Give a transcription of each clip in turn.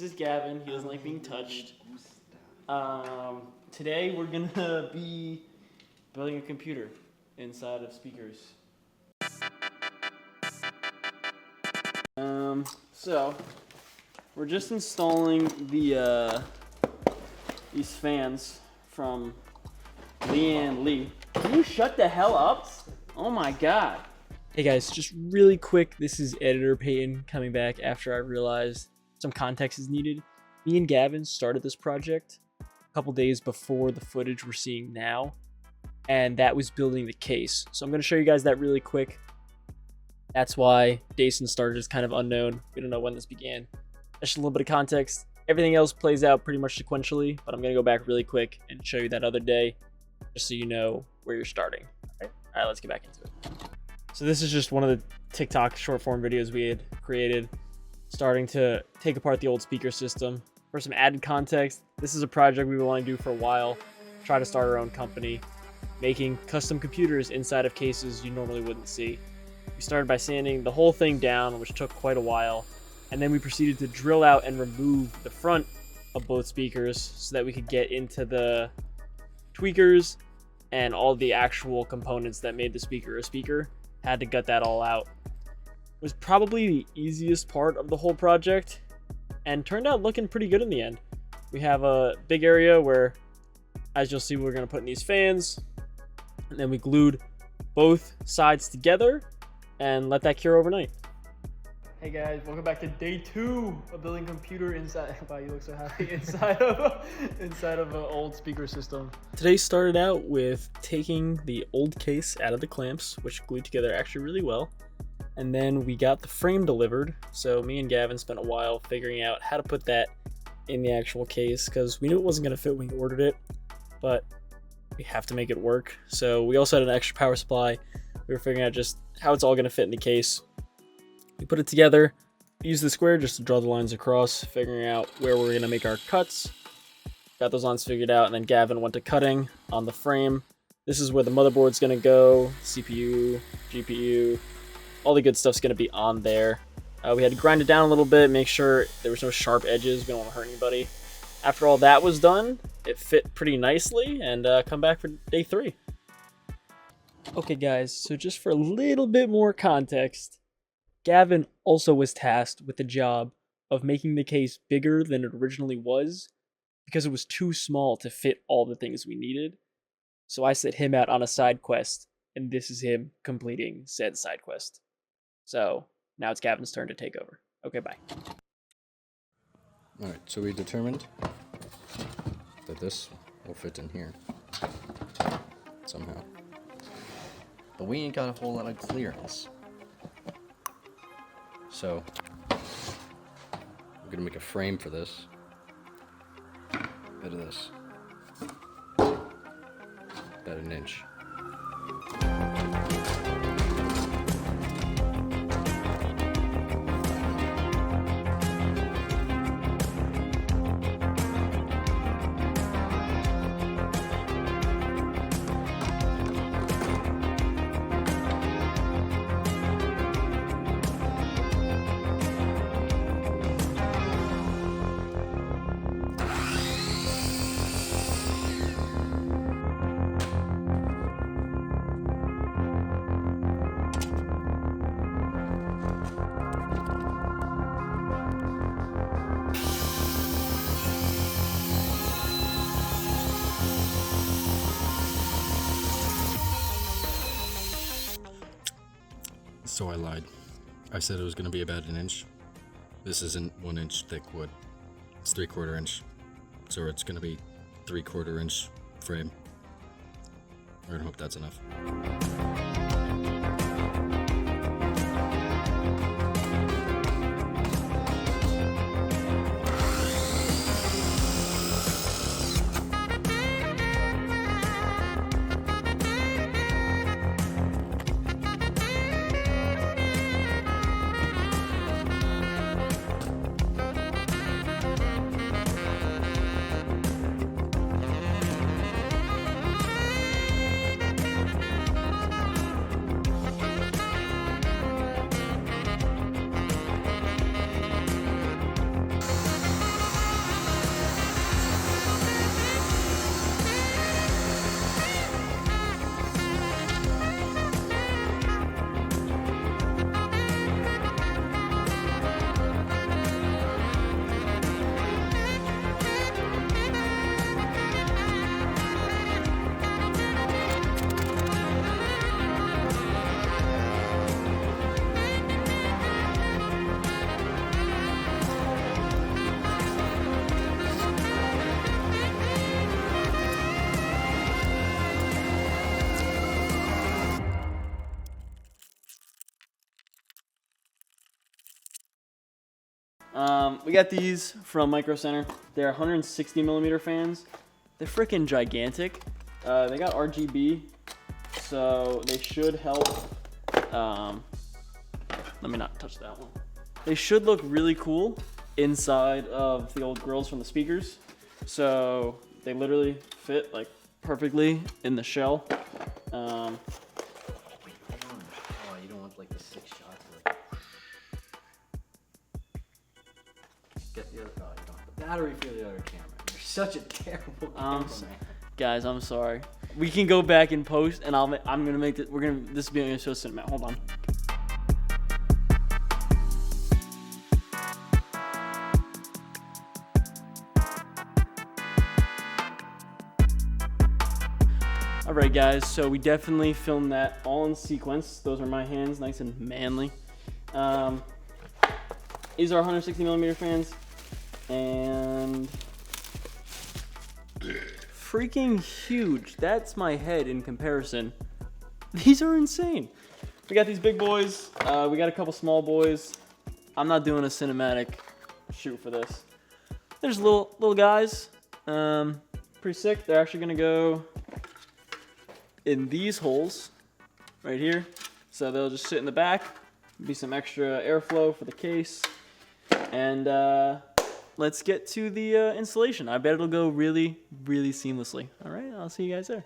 is Gavin. He doesn't like being touched. Today we're gonna be building a computer inside of speakers. So we're just installing the these fans from Lee. Can you shut the hell up? Oh my god. Hey guys, just really quick, this is Editor Peyton coming back after I realized some context is needed. Me and Gavin started this project a couple days before the footage we're seeing now, and that was building the case. So I'm going to show you guys that really quick. That's why Dason started is kind of unknown. We don't know when this began. Just a little bit of context. Everything else plays out pretty much sequentially, but I'm going to go back really quick and show you that other day, just so you know where you're starting. All right, let's get back into it. So this is just one of the TikTok short form videos we had created, starting to take apart the old speaker system. For some added context, this is a project we've been wanting to do for a while, try to start our own company, making custom computers inside of cases you normally wouldn't see. We started by sanding the whole thing down, which took quite a while, and then we proceeded to drill out and remove the front of both speakers so that we could get into the tweakers and all the actual components that made the speaker a speaker. Had to gut that all out. It was probably the easiest part of the whole project and turned out looking pretty good in the end. We have a big area where, as you'll see, we're going to put in these fans, and then we glued both sides together and let that cure overnight. Hey guys, welcome back to day 2 of building a computer inside. Wow, you look so happy. inside of an old speaker system. Today started out with taking the old case out of the clamps, which glued together actually really well, and then we got the frame delivered. So me and Gavin spent a while figuring out how to put that in the actual case because we knew it wasn't going to fit when we ordered it, but we have to make it work. So we also had an extra power supply. We were figuring out just how it's all going to fit in the case. We put it together, use the square just to draw the lines across, figuring out where we're going to make our cuts. Got those lines figured out, and then Gavin went to cutting on the frame. This is where the motherboard's going to go, CPU, GPU, all the good stuff's going to be on there. We had to grind it down a little bit, make sure there was no sharp edges, we don't want to hurt anybody. After all that was done, it fit pretty nicely, and come back for day 3. Okay guys, so just for a little bit more context, Gavin also was tasked with the job of making the case bigger than it originally was because it was too small to fit all the things we needed. So I set him out on a side quest, and this is him completing said side quest. So now it's Gavin's turn to take over. Okay, bye. Alright, so we determined that this will fit in here somehow. But we ain't got a whole lot of clearance. So, I'm gonna make a frame for this. Bit of this. About an inch. So I lied. I said it was going to be about an inch. This isn't 1 inch thick wood. It's 3/4 inch. So it's going to be 3/4 inch frame. I hope that's enough. We got these from Micro Center. They're 160 millimeter fans. They're freaking gigantic. They got RGB, so they should help. Let me not touch that one. They should look really cool inside of the old grills from the speakers. So they literally fit like perfectly in the shell. Oh, you don't want like the 6 shots. Like... Get the other. Oh, you don't have the battery for the other camera. You're such a terrible cameraman. Guys, I'm sorry. We can go back and post, and I'm gonna make this. This will be so cinematic. Hold on. All right, guys. So we definitely filmed that all in sequence. Those are my hands, nice and manly. These are 160 millimeter fans, and freaking huge. That's my head in comparison. These are insane. We got these big boys. We got a couple small boys. I'm not doing a cinematic shoot for this. There's little guys. Pretty sick. They're actually gonna go in these holes right here. So they'll just sit in the back. Be some extra airflow for the case. And let's get to the installation. I bet it'll go really, really seamlessly. All right, I'll see you guys there.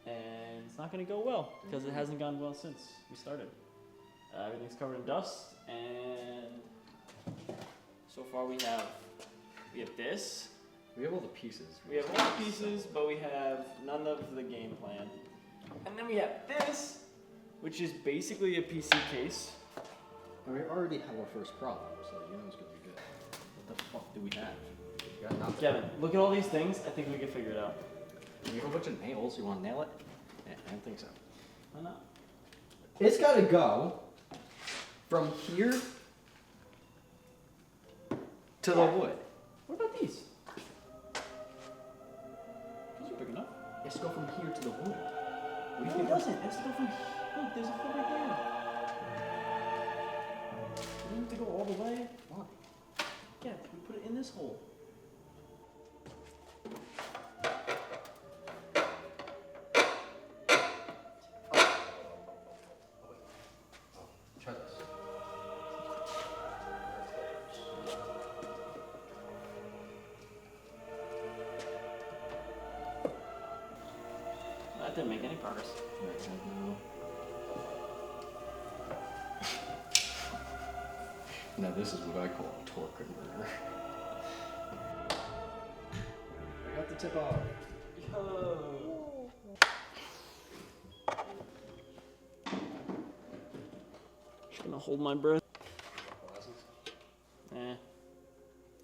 And it's not gonna go well because it hasn't gone well since we started. Everything's covered in dust, and so far we have this. We have all the pieces. We have all the pieces, but we have none of the game plan. And then we have this, which is basically a PC case. And we already have our first problem, so you know it's gonna be good. What the fuck do we have? We got nothing. Kevin, look at all these things. I think we can figure it out. You have a bunch of nails. You want to nail it? Yeah, I don't think so. Why not? It's gotta go from here to the wood. What about these? Those are big enough. It's go from here to the wood. What do you No, think? it doesn't. It has to go from. Look, there's a hole right there. You don't have to go all the way. Why? Yeah, we put it in this hole. Try this. That didn't make any progress. Now this is what I call a torque converter. I got the tip off. Yo. Just gonna hold my breath. Glasses? Eh.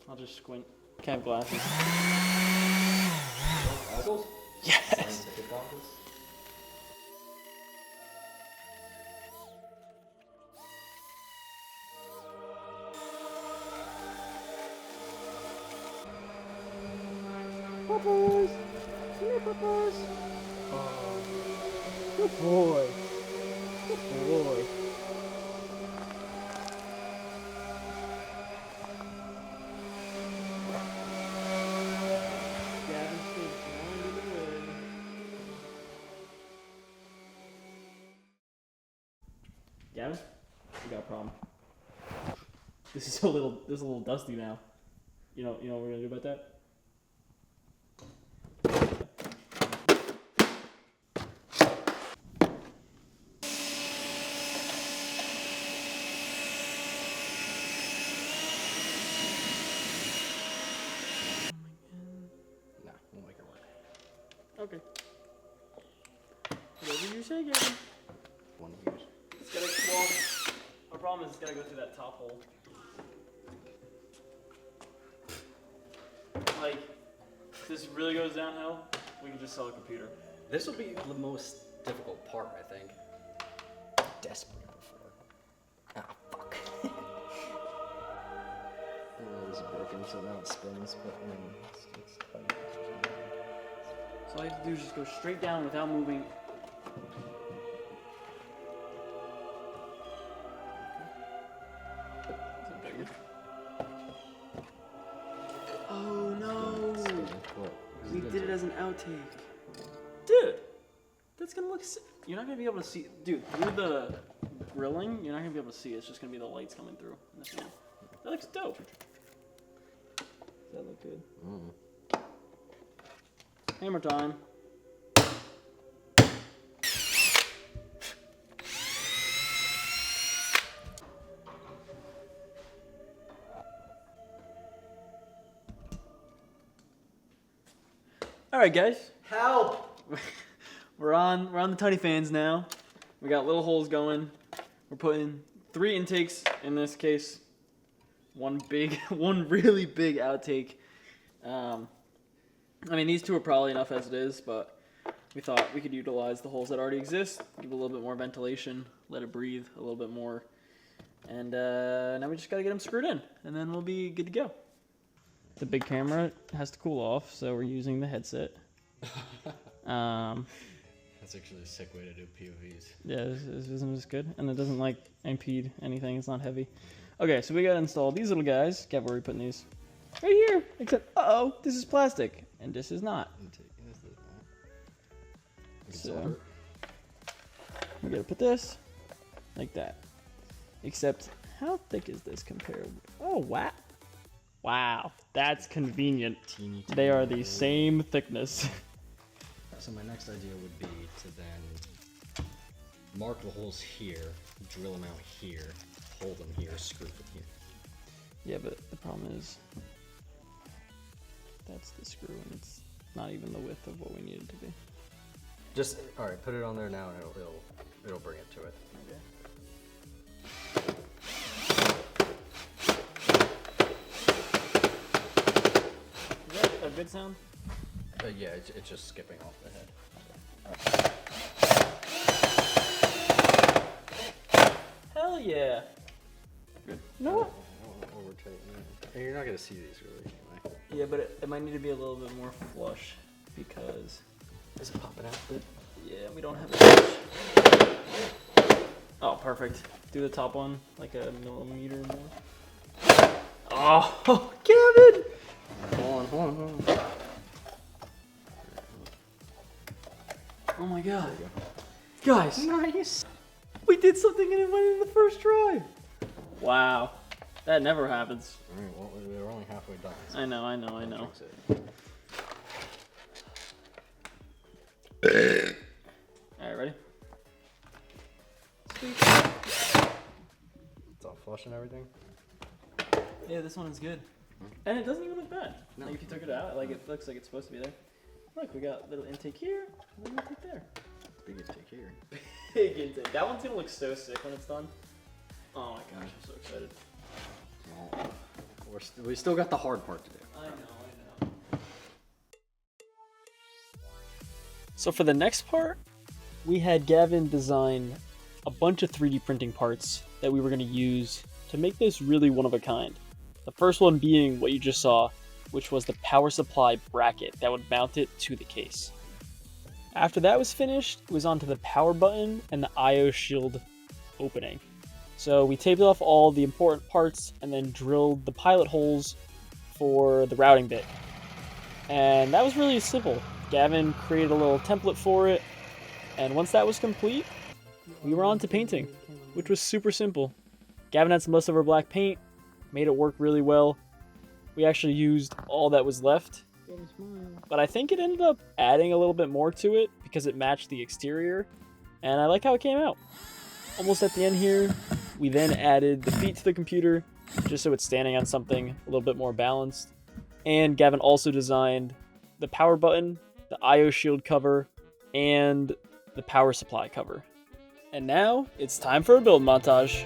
I'll just squint. Can't have glasses. Goggles? Yes. Scientific goggles? Puppers! Come here, puppers! Oh. Good boy. Good boy. Gavin stays blind in the way. Gavin, we got a problem. This is a little dusty now. You know what we're gonna do about that? Nah, won't make it work. Okay. Whatever you say, Gavin. One of these. It's gotta, well, our problem is it's gotta go through that top hole. Like, if this really goes downhill, we can just sell a computer. This will be the most difficult part, I think. Desperate before. Ah, fuck. It was broken, so now it spins, but it's So all you have to do is just go straight down without moving. Is it bigger? outtake. Dude, that's gonna look sick. You're not gonna be able to see, dude, through the grilling, you're not gonna be able to see. It's just gonna be the lights coming through in the fan. That looks dope. Does that look good? Hammer time. All right, guys. Help! We're on the tiny fans now. We got little holes going. We're putting 3 intakes in this case. One really big outtake. I mean, these 2 are probably enough as it is, but we thought we could utilize the holes that already exist, give it a little bit more ventilation, let it breathe a little bit more, and now we just gotta get them screwed in, and then we'll be good to go. The big camera has to cool off, so we're using the headset. That's actually a sick way to do POVs. Yeah, isn't this good? And it doesn't like impede anything. It's not heavy. Okay, so we gotta install these little guys. Gav, where are we putting these? Right here. Except, this is plastic, and this is not. So we gotta put this like that. Except, how thick is this compared? Oh wow! Wow, that's convenient. Teeny. They are the same thickness. So my next idea would be to then mark the holes here, drill them out here, hold them here, screw them here. Yeah, but the problem is that's the screw, and it's not even the width of what we need it to be. Just all right. Put it on there now, and it'll bring it to it. Okay. Is that a good sound? Yeah, it's just skipping off the head. Hell yeah! Good. You know what? And you're not gonna see these really anyway. Yeah, but it might need to be a little bit more flush because Is it popping out? yeah, we don't have it. Oh, perfect. Do the top one like a millimeter more. Oh, Kevin! Hold on. Oh my god. Guys, Nice. we did something and it went in the first try. Wow. That never happens. Alright, well, we're only halfway done. I know. Alright, ready? Sweet. It's all flush and everything. Yeah, this one is good. And it doesn't even look bad. No. Like if you took it out, like it looks like it's supposed to be there. Look, we got a little intake here, a little intake there. Big intake here. Big intake. That one's gonna look so sick when it's done. Oh my gosh, I'm so excited. Well, we still got the hard part to do. I know. So for the next part, we had Gavin design a bunch of 3D printing parts that we were going to use to make this really one of a kind. The first one being what you just saw, which was the power supply bracket that would mount it to the case. After that was finished, it was onto the power button and the IO shield opening. So we taped off all the important parts and then drilled the pilot holes for the routing bit. And that was really simple. Gavin created a little template for it, and once that was complete, we were on to painting, which was super simple. Gavin had some leftover black paint, made it work really well. We actually used all that was left, but I think it ended up adding a little bit more to it because it matched the exterior, and I like how it came out. Almost at the end here, we then added the feet to the computer, just so it's standing on something a little bit more balanced. And Gavin also designed the power button, the IO shield cover, and the power supply cover. And now, it's time for a build montage.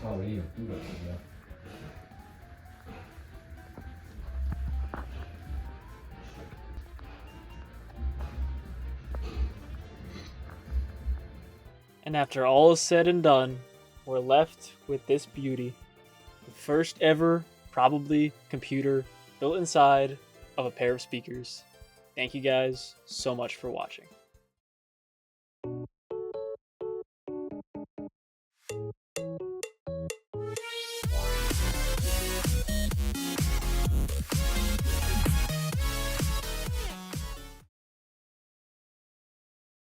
Oh, we need to boot up again. And after all is said and done, we're left with this beauty. The first ever, probably, computer built inside of a pair of speakers. Thank you guys so much for watching.